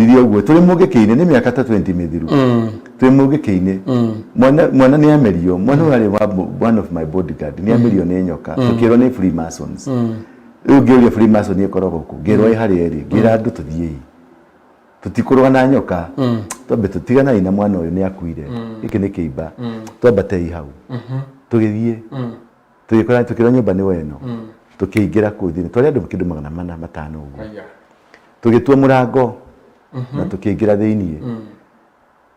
Ndiyo gwe tuli mugekeine ni miaka 20 mithiru tuli mugekeine mwana ni amerio mwana wale one of my bodyguard ni amerio ni nyoka tukiro ni Freemasons ugiuria Freemason ni koroko ku ngirwa ihari eri ngira andu tuthie tutikurwa na nyoka twambe tutigana ina mwana uyu ni akuire iki ni kiimba twambate hau tugithie tuyikora tukira nyumba ni weno tukiingira kuthini twari andu kindu 400 uguo tugitua murango na tukiingira thiini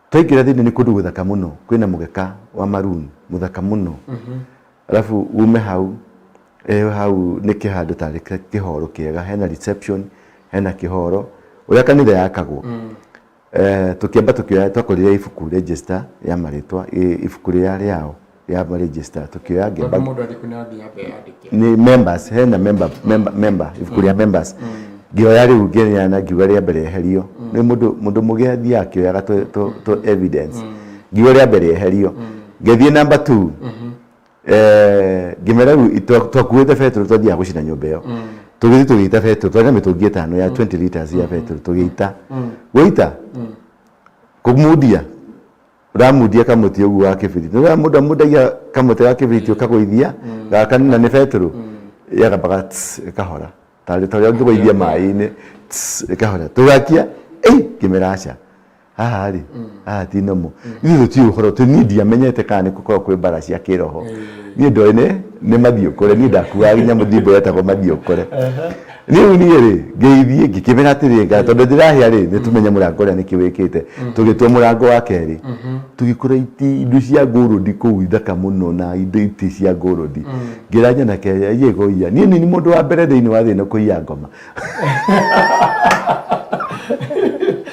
twaingira thiini ni kundu guthaka muno kwina mugeka wa maroon muthaka muno alafu ume hau hau ni kihando tari kihoro kiega hena reception hena kihoro uria kanitha yakagwo tukiamba tukioya twakorire ifuku register ya maritwa ifuku yao ya register tukioya ngeba ni members hena member ifuku ya members ngioya riu ngena ngiuga ria mbere eherio ni mundu mugethi akioyaga to evidence ngiuga ria mbere eherio ngethie number 2 ngimera twakuite petrol twathia gucina nyumba iyo tugithi tugita petrol twari na mitungi 5 ya 20 liters ya petrol tugita goita kumudia ramudia kamuti ugu wa kibiriti no mudagia kamuti wa kibiriti ukagoithia gakanina ni petrol yagabaga kahora tari ngigoithia mai-ini kahora tugakia kimeracha hari tinomo ithu ti uhoro tu nidi amenyete kana kuko kwe bara cia kiroho ni ndoine ni mathiukore ni ndakuwa ginya muthimbo yetagwo mathiukore ni ri ngeithie ngikimera atiri nga tondu ndirahia ri ni tumenya murango ria nikiwikite tugitua murango wa keri tugikura indu cia ngurudi kuu ithaka muno na indu iti cia ngurudi ngiranya na keri yego iya ni mundu wa mbere thiini wa thina kuiya ngoma